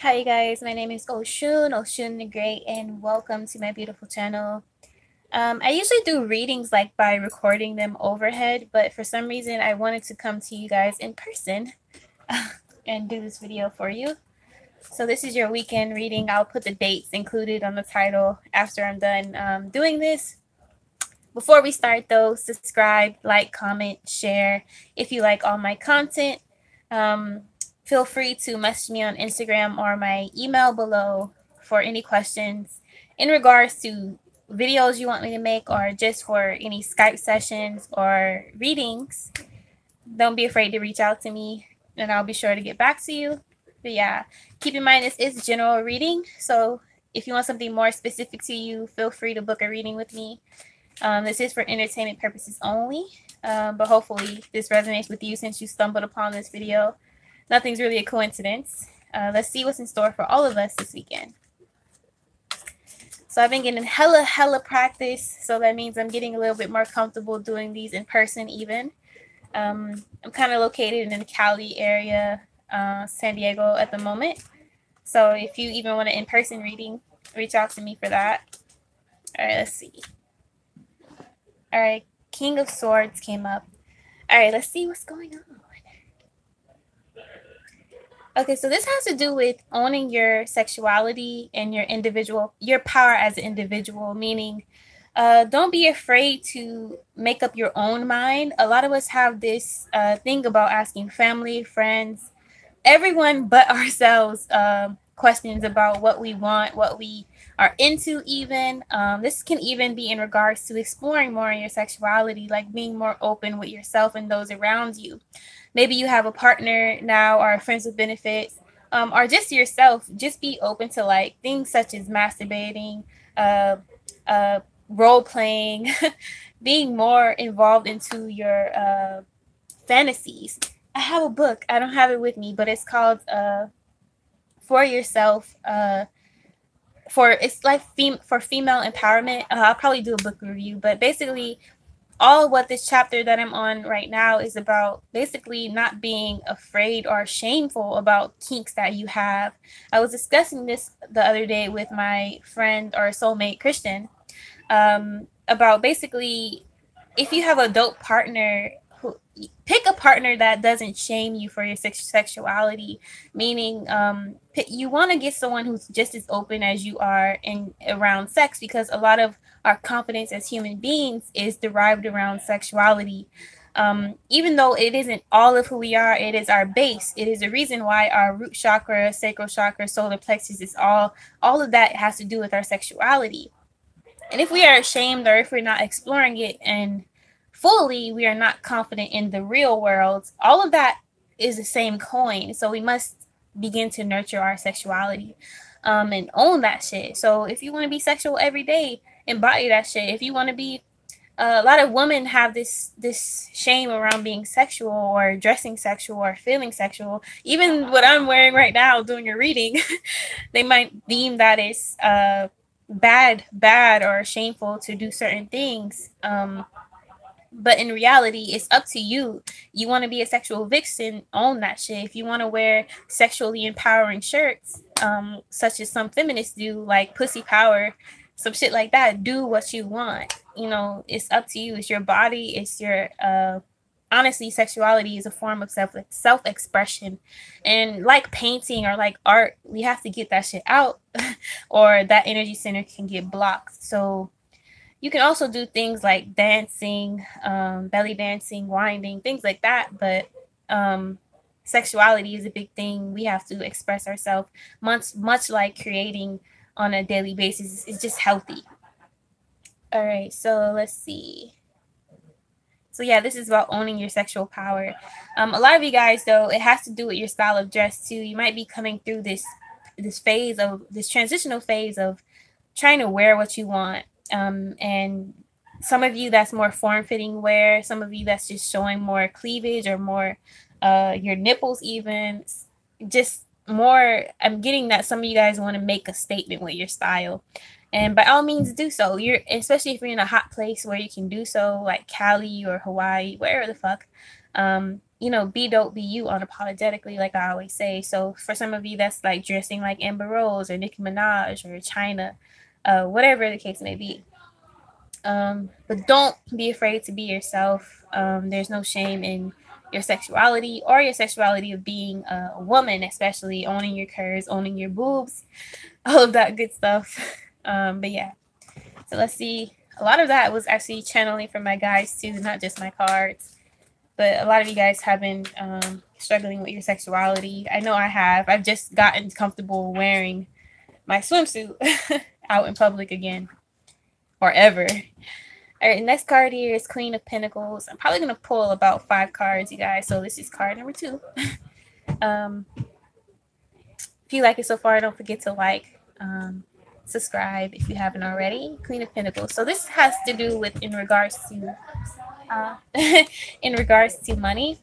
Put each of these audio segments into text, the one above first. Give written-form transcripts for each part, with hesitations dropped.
Hi guys, my name is Oshun the Great, and welcome to my beautiful channel. I usually do readings like by recording them overhead, but for some reason I wanted to come to you guys in person and do this video for you. So this is your weekend reading. I'll put the dates included on the title after I'm done doing this. Before we start though, subscribe, like, comment, share if you like all my content. Um, Feel free to message me on Instagram or my email below for any questions in regards to videos you want me to make or just for any Skype sessions or readings. Don't be afraid to reach out to me and I'll be sure to get back to you. But yeah, keep in mind this is general reading, so if you want something more specific to you, feel free to book a reading with me. This is for entertainment purposes only, but hopefully this resonates with you since you stumbled upon this video. Nothing's really a coincidence. Let's see what's in store for all of us this weekend. So I've been getting hella practice, so that means I'm getting a little bit more comfortable doing these in person even. I'm kind of located in the Cali area, San Diego at the moment. So if you even want an in-person reading, reach out to me for that. All right, let's see. All right, King of Swords came up. All right, let's see what's going on. Okay, so this has to do with owning your sexuality and your power as an individual, meaning don't be afraid to make up your own mind. A lot of us have this thing about asking family, friends, everyone but ourselves questions about what we want, what we are into even. This can even be in regards to exploring more in your sexuality, like being more open with yourself and those around you. Maybe you have a partner now or friends with benefits, or just yourself. Just be open to like things such as masturbating, uh, role playing, being more involved into your fantasies. I have a book. I don't have it with me, but it's called For Yourself. It's like for female empowerment. I'll probably do a book review, but basically all what this chapter that I'm on right now is about basically not being afraid or shameful about kinks that you have. I was discussing this the other day with my friend or soulmate Christian, about basically if you have a dope partner, pick a partner that doesn't shame you for your sexuality, meaning you want to get someone who's just as open as you are in around sex, because a lot of our confidence as human beings is derived around sexuality. Even though it isn't all of who we are, it is our base. It is the reason why our root chakra, sacral chakra, solar plexus is all of that has to do with our sexuality. And if we are ashamed or if we're not exploring it and fully, we are not confident in the real world, all of that is the same coin. So we must begin to nurture our sexuality, and own that shit. So if you want to be sexual every day, embody that shit. If you want to be, a lot of women have this shame around being sexual or dressing sexual or feeling sexual. Even what I'm wearing right now doing a reading, they might deem that it's bad or shameful to do certain things. But in reality, it's up to you. You want to be a sexual vixen, own that shit. If you want to wear sexually empowering shirts, such as some feminists do, like pussy power, some shit like that, do what you want. You know, it's up to you. It's your body. It's your honestly, sexuality is a form of self expression, and like painting or like art, we have to get that shit out, or that energy center can get blocked. So you can also do things like dancing, belly dancing, winding, things like that. But sexuality is a big thing. We have to express ourselves, much like creating on a daily basis. It's just healthy. All right, so let's see. So yeah, this is about owning your sexual power. A lot of you guys, though, it has to do with your style of dress too. You might be coming through this transitional phase of trying to wear what you want. And some of you that's more form-fitting wear, some of you that's just showing more cleavage or more your nipples even. Just more, I'm getting that some of you guys want to make a statement with your style. And by all means do so. You're especially if you're in a hot place where you can do so, like Cali or Hawaii, wherever the fuck. you know, be dope, be you unapologetically, like I always say. So for some of you, that's like dressing like Amber Rose or Nicki Minaj or China, whatever the case may be. But don't be afraid to be yourself. There's no shame in your sexuality or your sexuality of being a woman, especially owning your curves, owning your boobs, all of that good stuff. But yeah, so let's see. A lot of that was actually channeling from my guys too, not just my cards. But a lot of you guys have been struggling with your sexuality. I know I have. I've just gotten comfortable wearing my swimsuit out in public again, or ever. All right, next card here is Queen of Pentacles. I'm probably going to pull about 5 cards, you guys. So this is card number 2. If you like it so far, don't forget to like, subscribe if you haven't already. Queen of Pentacles. So this has to do with in regards to in regards to money.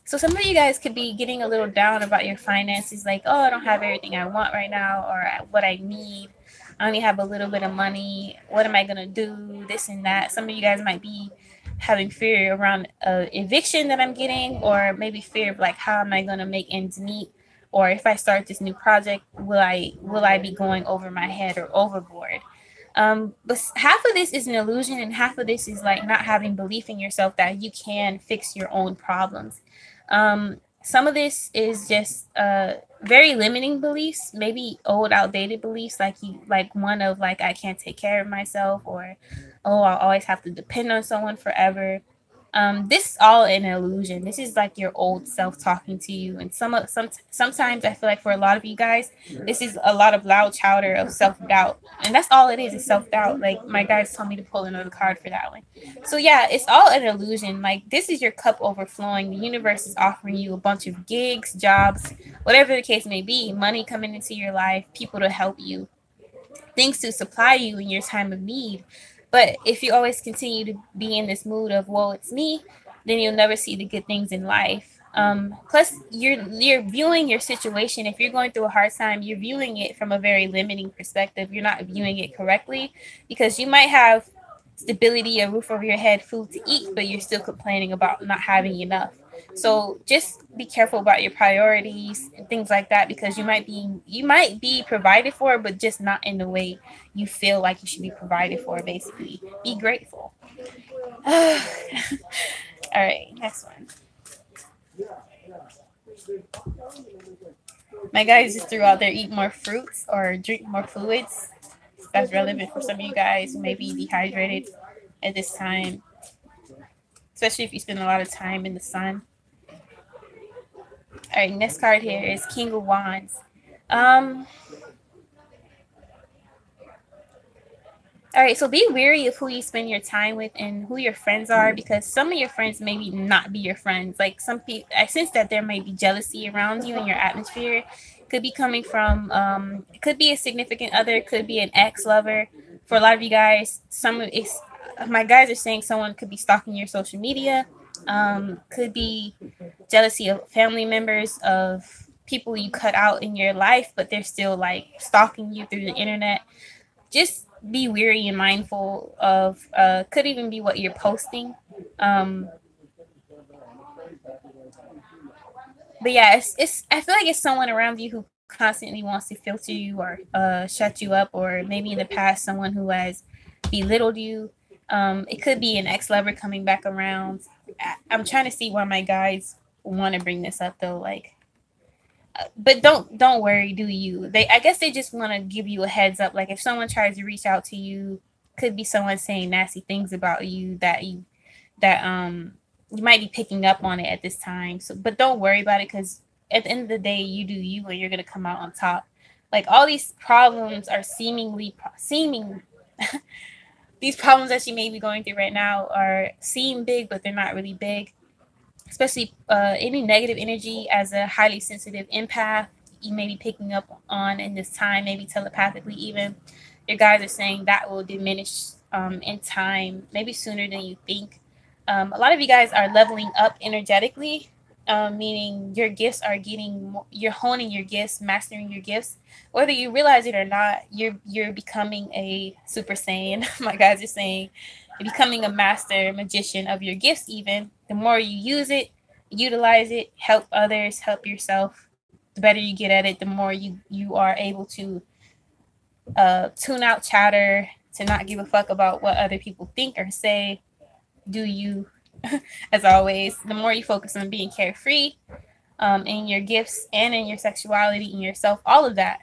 So some of you guys could be getting a little down about your finances, like, oh, I don't have everything I want right now, or what I need. I only have a little bit of money. What am I gonna do? This and that. Some of you guys might be having fear around eviction that I'm getting, or maybe fear of like, how am I gonna make ends meet? Or if I start this new project, will I be going over my head or overboard? But half of this is an illusion, and half of this is like not having belief in yourself that you can fix your own problems. Some of this is just very limiting beliefs, maybe old, outdated beliefs, like one of like I can't take care of myself, or oh, I'll always have to depend on someone forever. This is all an illusion. This is like your old self talking to you. And sometimes I feel like for a lot of you guys, this is a lot of loud chatter of self doubt, and that's all it is self doubt. Like my guys told me to pull another card for that one. So yeah, it's all an illusion. Like this is your cup overflowing. The universe is offering you a bunch of gigs, jobs, whatever the case may be, money coming into your life, people to help you, things to supply you in your time of need. But if you always continue to be in this mood of, well, it's me, then you'll never see the good things in life. Plus, you're viewing your situation. If you're going through a hard time, you're viewing it from a very limiting perspective. You're not viewing it correctly, because you might have stability, a roof over your head, food to eat, but you're still complaining about not having enough. So just be careful about your priorities and things like that, because you might be provided for, but just not in the way you feel like you should be provided for. Basically, be grateful. All right, next one. My guys just threw out there: eat more fruits or drink more fluids. That's relevant for some of you guys who may be dehydrated at this time, especially if you spend a lot of time in the sun. All right, next card here is King of Wands. All right, so be wary of who you spend your time with and who your friends are, because some of your friends maybe not be your friends. Like some people, I sense that there might be jealousy around you in your atmosphere. Could be coming from, it could be a significant other, could be an ex lover. For a lot of you guys, my guys are saying someone could be stalking your social media. Could be jealousy of family members, of people you cut out in your life, but they're still like stalking you through the internet. Just be wary and mindful of, could even be what you're posting. But yeah, it's I feel like it's someone around you who constantly wants to filter you, or shut you up, or maybe in the past someone who has belittled you. It could be an ex-lover coming back around. I'm trying to see why my guys want to bring this up though. Like, but don't worry, do you? I guess they just want to give you a heads up. Like if someone tries to reach out to you, could be someone saying nasty things about you that you might be picking up on it at this time. So, but don't worry about it, because at the end of the day, you do you, and you're gonna come out on top. Like all these problems are seeming these problems that you may be going through right now seem big, but they're not really big. Especially any negative energy, as a highly sensitive empath, you may be picking up on in this time, maybe telepathically even. Your guys are saying that will diminish in time, maybe sooner than you think. A lot of you guys are leveling up energetically. meaning your gifts are you're honing your gifts, mastering your gifts, whether you realize it or not. You're becoming a super saiyan. My guys are saying you're becoming a master magician of your gifts. Even the more you use it, utilize it, help others, help yourself, the better you get at it, the more you are able to tune out chatter, to not give a fuck about what other people think or say. Do you, as always, the more you focus on being carefree, in your gifts and in your sexuality, in yourself, all of that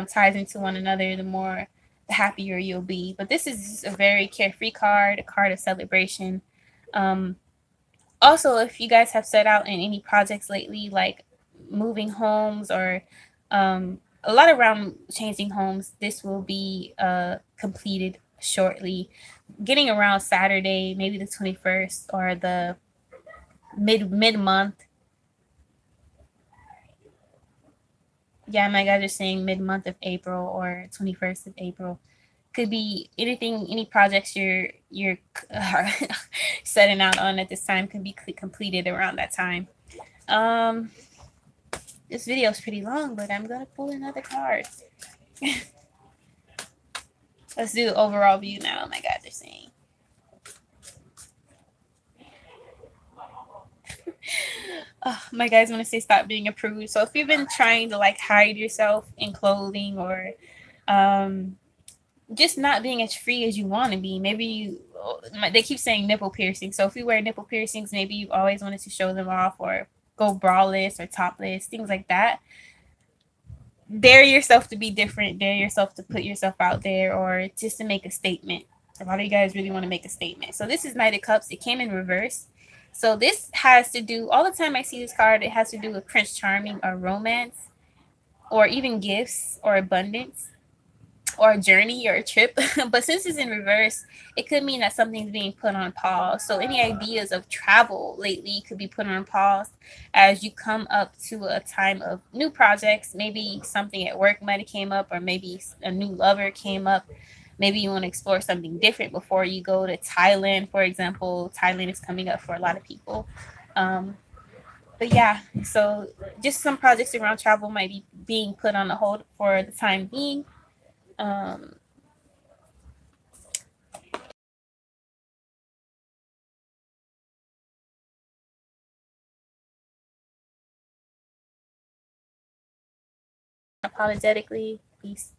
ties into one another, the happier you'll be. But this is a very carefree card, a card of celebration. Um, Also, if you guys have set out in any projects lately, like moving homes or a lot around changing homes, this will be completed shortly. Getting around Saturday, maybe the 21st or the mid month. Yeah, my guys are saying mid month of April or 21st of April. Could be anything, any projects you're setting out on at this time can be completed around that time. Um, this video is pretty long, but I'm gonna pull another card. Let's do the overall view now. My guys are saying. Oh, my guys want to say stop being a prude. So if you've been trying to like hide yourself in clothing or um, just not being as free as you want to be, maybe they keep saying nipple piercing. So if you wear nipple piercings, maybe you always wanted to show them off or go braless or topless, things like that. Dare yourself to be different, dare yourself to put yourself out there, or just to make a statement. A lot of you guys really want to make a statement. So this is Knight of Cups. It came in reverse. So this has to do, all the time I see this card, it has to do with Prince Charming or romance or even gifts or abundance or a journey or a trip. But since it's in reverse, it could mean that something's being put on pause. So any ideas of travel lately could be put on pause as you come up to a time of new projects. Maybe something at work might have came up, or maybe a new lover came up. Maybe you want to explore something different before you go to Thailand, for example. Thailand is coming up for a lot of people. But yeah, so just some projects around travel might be being put on a hold for the time being. Um, Apologetically. Peace.